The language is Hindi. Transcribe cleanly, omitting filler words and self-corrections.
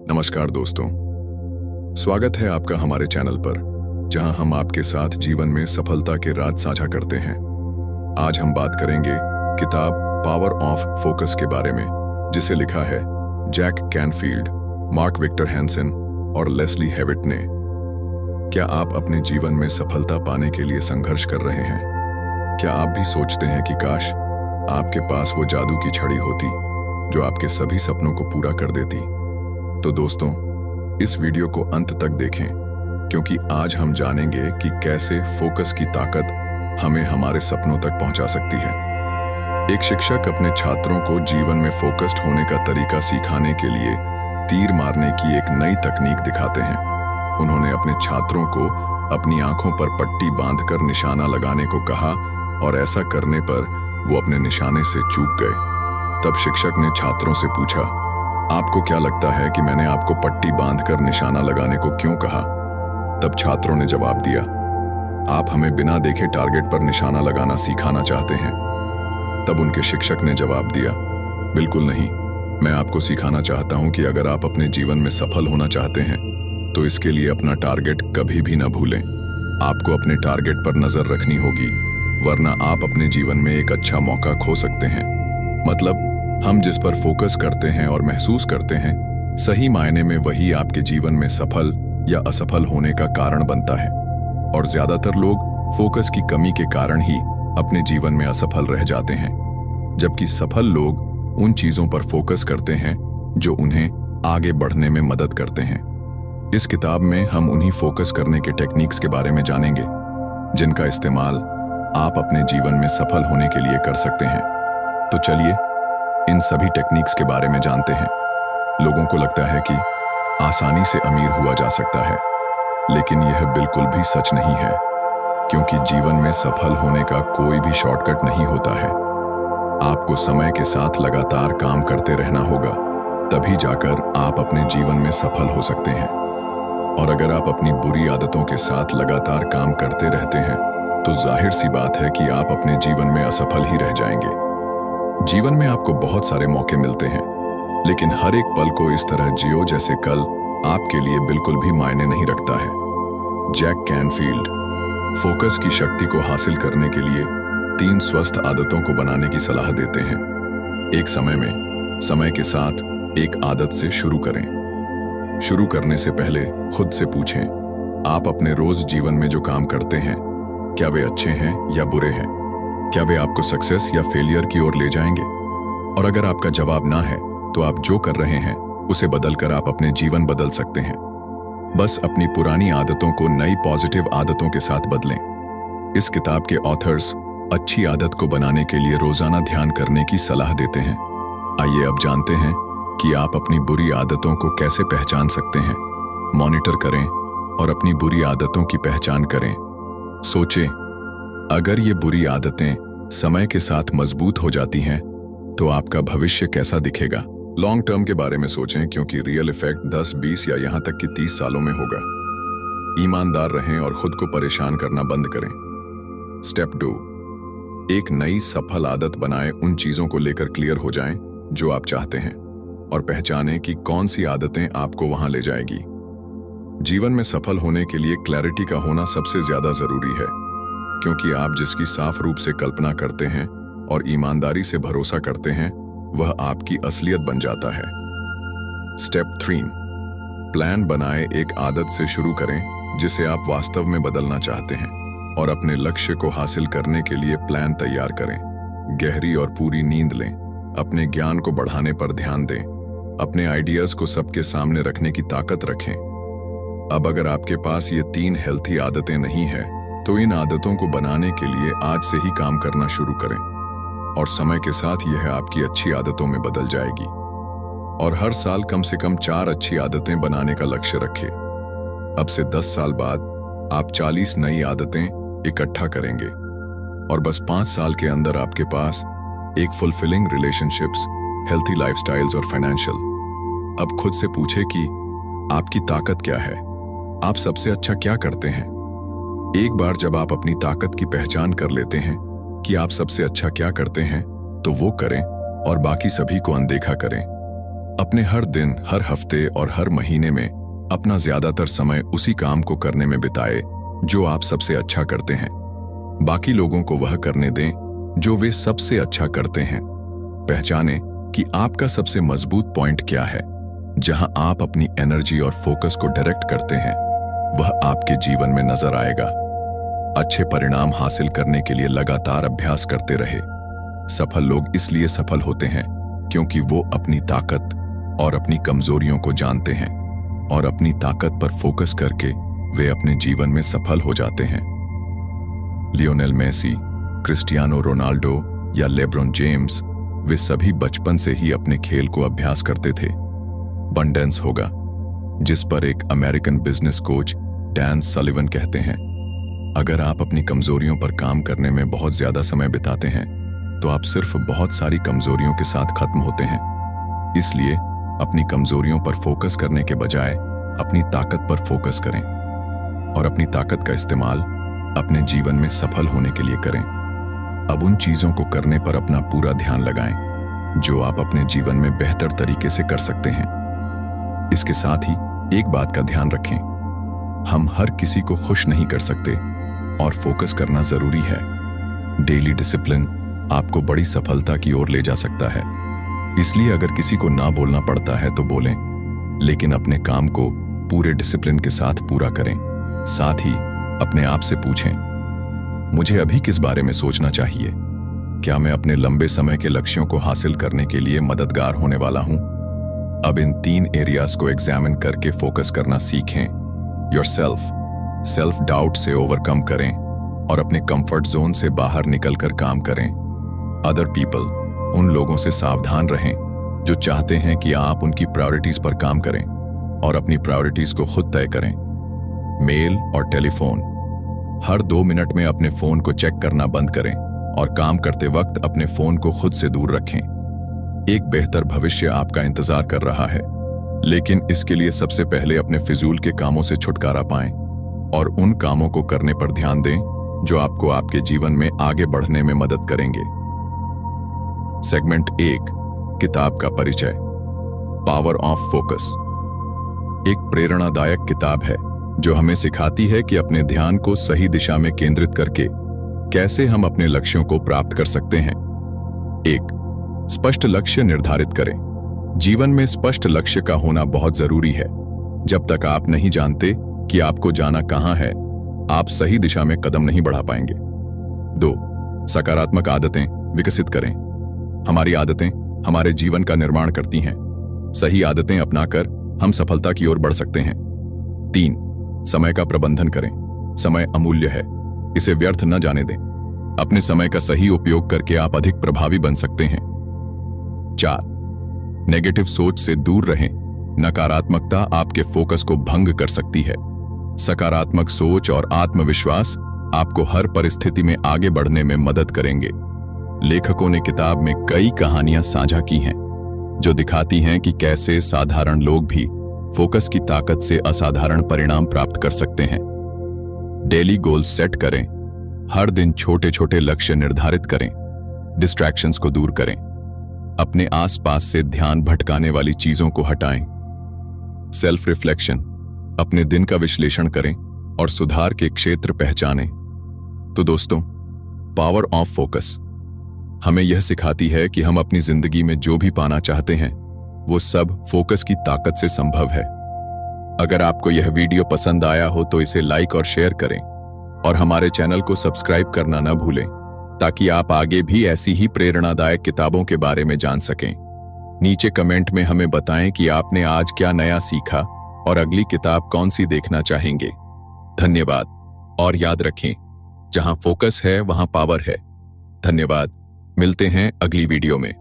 नमस्कार दोस्तों, स्वागत है आपका हमारे चैनल पर, जहां हम आपके साथ जीवन में सफलता के राज साझा करते हैं। आज हम बात करेंगे किताब पावर ऑफ फोकस के बारे में, जिसे लिखा है Jack Canfield, Mark Victor Hansen और लेस्ली हेविट ने। क्या आप अपने जीवन में सफलता पाने के लिए संघर्ष कर रहे हैं? क्या आप भी सोचते हैं कि काश आपके पास वो जादू की छड़ी होती जो आपके सभी सपनों को पूरा कर देती? तो दोस्तों, इस वीडियो को अंत तक देखें, क्योंकि आज हम जानेंगे कि कैसे फोकस की ताकत हमें हमारे सपनों तक पहुंचा सकती है। एक शिक्षक अपने छात्रों को जीवन में फोकस्ड होने का तरीका सिखाने के लिए तीर मारने की एक नई तकनीक दिखाते हैं। उन्होंने अपने छात्रों को अपनी आंखों पर पट्टी बांधकर निशाना लगाने को कहा और ऐसा करने पर वो अपने निशाने से चूक गए। तब शिक्षक ने छात्रों से पूछा, आपको क्या लगता है कि मैंने आपको पट्टी बांधकर निशाना लगाने को क्यों कहा? तब छात्रों ने जवाब दिया, आप हमें बिना देखे टारगेट पर निशाना लगाना सिखाना चाहते हैं। तब उनके शिक्षक ने जवाब दिया, बिल्कुल नहीं, मैं आपको सिखाना चाहता हूं कि अगर आप अपने जीवन में सफल होना चाहते हैं तो इसके लिए अपना टारगेट कभी भी न भूलें। आपको अपने टारगेट पर नजर रखनी होगी, वरना आप अपने जीवन में एक अच्छा मौका खो सकते हैं। मतलब, हम जिस पर फोकस करते हैं और महसूस करते हैं, सही मायने में वही आपके जीवन में सफल या असफल होने का कारण बनता है। और ज्यादातर लोग फोकस की कमी के कारण ही अपने जीवन में असफल रह जाते हैं, जबकि सफल लोग उन चीजों पर फोकस करते हैं जो उन्हें आगे बढ़ने में मदद करते हैं। इस किताब में हम उन्हीं फोकस करने के टेक्निक्स के बारे में जानेंगे, जिनका इस्तेमाल आप अपने जीवन में सफल होने के लिए कर सकते हैं। तो चलिए इन सभी टेक्निक्स के बारे में जानते हैं। लोगों को लगता है कि आसानी से अमीर हुआ जा सकता है, लेकिन यह बिल्कुल भी सच नहीं है, क्योंकि जीवन में सफल होने का कोई भी शॉर्टकट नहीं होता है। आपको समय के साथ लगातार काम करते रहना होगा, तभी जाकर आप अपने जीवन में सफल हो सकते हैं। और अगर आप अपनी बुरी आदतों के साथ लगातार काम करते रहते हैं, तो जाहिर सी बात है कि आप अपने जीवन में असफल ही रह जाएंगे। जीवन में आपको बहुत सारे मौके मिलते हैं, लेकिन हर एक पल को इस तरह जियो जैसे कल आपके लिए बिल्कुल भी मायने नहीं रखता है। जैक कैनफील्ड फोकस की शक्ति को हासिल करने के लिए 3 स्वस्थ आदतों को बनाने की सलाह देते हैं। एक समय में समय के साथ एक आदत से शुरू करें। शुरू करने से पहले खुद से पूछें, आप अपने रोज जीवन में जो काम करते हैं, क्या वे अच्छे हैं या बुरे हैं? क्या वे आपको सक्सेस या फेलियर की ओर ले जाएंगे? और अगर आपका जवाब ना है, तो आप जो कर रहे हैं उसे बदलकर आप अपने जीवन बदल सकते हैं। बस अपनी पुरानी आदतों को नई पॉजिटिव आदतों के साथ बदलें। इस किताब के ऑथर्स अच्छी आदत को बनाने के लिए रोजाना ध्यान करने की सलाह देते हैं। आइए अब जानते हैं कि आप अपनी बुरी आदतों को कैसे पहचान सकते हैं। मॉनिटर करें और अपनी बुरी आदतों की पहचान करें। सोचें, अगर ये बुरी आदतें समय के साथ मजबूत हो जाती हैं, तो आपका भविष्य कैसा दिखेगा? लॉन्ग टर्म के बारे में सोचें, क्योंकि रियल इफेक्ट 10, 20 या यहां तक कि 30 सालों में होगा। ईमानदार रहें और खुद को परेशान करना बंद करें। स्टेप 2, एक नई सफल आदत बनाएं। उन चीजों को लेकर क्लियर हो जाएं जो आप चाहते हैं, और पहचानें कि कौन सी आदतें आपको वहां ले जाएगी। जीवन में सफल होने के लिए क्लैरिटी का होना सबसे ज्यादा जरूरी है, क्योंकि आप जिसकी साफ रूप से कल्पना करते हैं और ईमानदारी से भरोसा करते हैं, वह आपकी असलियत बन जाता है। स्टेप 3, प्लान बनाएं। एक आदत से शुरू करें जिसे आप वास्तव में बदलना चाहते हैं, और अपने लक्ष्य को हासिल करने के लिए प्लान तैयार करें। गहरी और पूरी नींद लें, अपने ज्ञान को बढ़ाने पर ध्यान दें, अपने आइडियाज को सबके सामने रखने की ताकत रखें। अब अगर आपके पास ये 3 हेल्थी आदतें नहीं है, तो इन आदतों को बनाने के लिए आज से ही काम करना शुरू करें, और समय के साथ यह आपकी अच्छी आदतों में बदल जाएगी। और हर साल कम से कम 4 अच्छी आदतें बनाने का लक्ष्य रखें। अब से 10 साल बाद आप 40 नई आदतें इकट्ठा करेंगे, और बस 5 साल के अंदर आपके पास एक फुलफिलिंग रिलेशनशिप्स, हेल्थी लाइफस्टाइल्स और फाइनेंशियल। अब खुद से पूछे कि आपकी ताकत क्या है? आप सबसे अच्छा क्या करते हैं? एक बार जब आप अपनी ताकत की पहचान कर लेते हैं कि आप सबसे अच्छा क्या करते हैं, तो वो करें और बाकी सभी को अनदेखा करें। अपने हर दिन, हर हफ्ते और हर महीने में अपना ज्यादातर समय उसी काम को करने में बिताए जो आप सबसे अच्छा करते हैं। बाकी लोगों को वह करने दें जो वे सबसे अच्छा करते हैं। पहचानें कि आपका सबसे मजबूत पॉइंट क्या है। जहां आप अपनी एनर्जी और फोकस को डायरेक्ट करते हैं, वह आपके जीवन में नजर आएगा। अच्छे परिणाम हासिल करने के लिए लगातार अभ्यास करते रहे। सफल लोग इसलिए सफल होते हैं क्योंकि वो अपनी ताकत और अपनी कमजोरियों को जानते हैं और अपनी ताकत पर फोकस करके वे अपने जीवन में सफल हो जाते हैं। लियोनेल मेसी, क्रिस्टियानो रोनाल्डो या लेब्रॉन जेम्स, वे सभी बचपन से ही अपने खेल को अभ्यास करते थे। बंडेंस होगा, जिस पर एक American business coach Dan Sullivan कहते हैं, अगर आप अपनी कमजोरियों पर काम करने में बहुत ज्यादा समय बिताते हैं तो आप सिर्फ बहुत सारी कमजोरियों के साथ खत्म होते हैं। इसलिए अपनी कमजोरियों पर फोकस करने के बजाय अपनी ताकत पर फोकस करें और अपनी ताकत का इस्तेमाल अपने जीवन में सफल होने के लिए करें। अब उन चीजों को करने पर अपना पूरा ध्यान लगाएं जो आप अपने जीवन में बेहतर तरीके से कर सकते हैं। इसके साथ ही एक बात का ध्यान रखें, हम हर किसी को खुश नहीं कर सकते और फोकस करना जरूरी है। डेली डिसिप्लिन आपको बड़ी सफलता की ओर ले जा सकता है। इसलिए अगर किसी को ना बोलना पड़ता है तो बोलें, लेकिन अपने काम को पूरे डिसिप्लिन के साथ पूरा करें। साथ ही अपने आप से पूछें, मुझे अभी किस बारे में सोचना चाहिए? क्या मैं अपने लंबे समय के लक्ष्यों को हासिल करने के लिए मददगार होने वाला हूं? अब इन 3 एरियाज को एग्जामिन करके फोकस करना सीखें। सेल्फ डाउट से ओवरकम करें और अपने कंफर्ट जोन से बाहर निकलकर काम करें। अदर पीपल, उन लोगों से सावधान रहें जो चाहते हैं कि आप उनकी प्रायोरिटीज पर काम करें और अपनी प्रायोरिटीज को खुद तय करें। मेल और टेलीफोन, हर 2 मिनट में अपने फोन को चेक करना बंद करें और काम करते वक्त अपने फोन को खुद से दूर रखें। एक बेहतर भविष्य आपका इंतजार कर रहा है, लेकिन इसके लिए सबसे पहले अपने फिजूल के कामों से छुटकारा पाएं और उन कामों को करने पर ध्यान दें जो आपको आपके जीवन में आगे बढ़ने में मदद करेंगे। सेगमेंट 1, किताब का परिचय। पावर ऑफ फोकस एक प्रेरणादायक किताब है जो हमें सिखाती है कि अपने ध्यान को सही दिशा में केंद्रित करके कैसे हम अपने लक्ष्यों को प्राप्त कर सकते हैं। 1. स्पष्ट लक्ष्य निर्धारित करें। जीवन में स्पष्ट लक्ष्य का होना बहुत जरूरी है। जब तक आप नहीं जानते कि आपको जाना कहां है, आप सही दिशा में कदम नहीं बढ़ा पाएंगे। 2. सकारात्मक आदतें विकसित करें। हमारी आदतें हमारे जीवन का निर्माण करती हैं। सही आदतें अपनाकर हम सफलता की ओर बढ़ सकते हैं। 3. समय का प्रबंधन करें। समय अमूल्य है, इसे व्यर्थ न जाने दें। अपने समय का सही उपयोग करके आप अधिक प्रभावी बन सकते हैं। 4. नेगेटिव सोच से दूर रहें। नकारात्मकता आपके फोकस को भंग कर सकती है। सकारात्मक सोच और आत्मविश्वास आपको हर परिस्थिति में आगे बढ़ने में मदद करेंगे। लेखकों ने किताब में कई कहानियां साझा की हैं जो दिखाती हैं कि कैसे साधारण लोग भी फोकस की ताकत से असाधारण परिणाम प्राप्त कर सकते हैं। डेली गोल्स सेट करें। हर दिन छोटे छोटे लक्ष्य निर्धारित करें। डिस्ट्रैक्शंस को दूर करें। अपने आसपास से ध्यान भटकाने वाली चीजों को हटाएं। सेल्फ रिफ्लेक्शन, अपने दिन का विश्लेषण करें और सुधार के क्षेत्र पहचानें। तो दोस्तों, पावर ऑफ फोकस हमें यह सिखाती है कि हम अपनी जिंदगी में जो भी पाना चाहते हैं वो सब फोकस की ताकत से संभव है। अगर आपको यह वीडियो पसंद आया हो तो इसे लाइक और शेयर करें और हमारे चैनल को सब्सक्राइब करना न भूलें ताकि आप आगे भी ऐसी ही प्रेरणादायक किताबों के बारे में जान सकें। नीचे कमेंट में हमें बताएं कि आपने आज क्या नया सीखा और अगली किताब कौन सी देखना चाहेंगे। धन्यवाद और याद रखें, जहां फोकस है वहां पावर है। धन्यवाद। मिलते हैं अगली वीडियो में।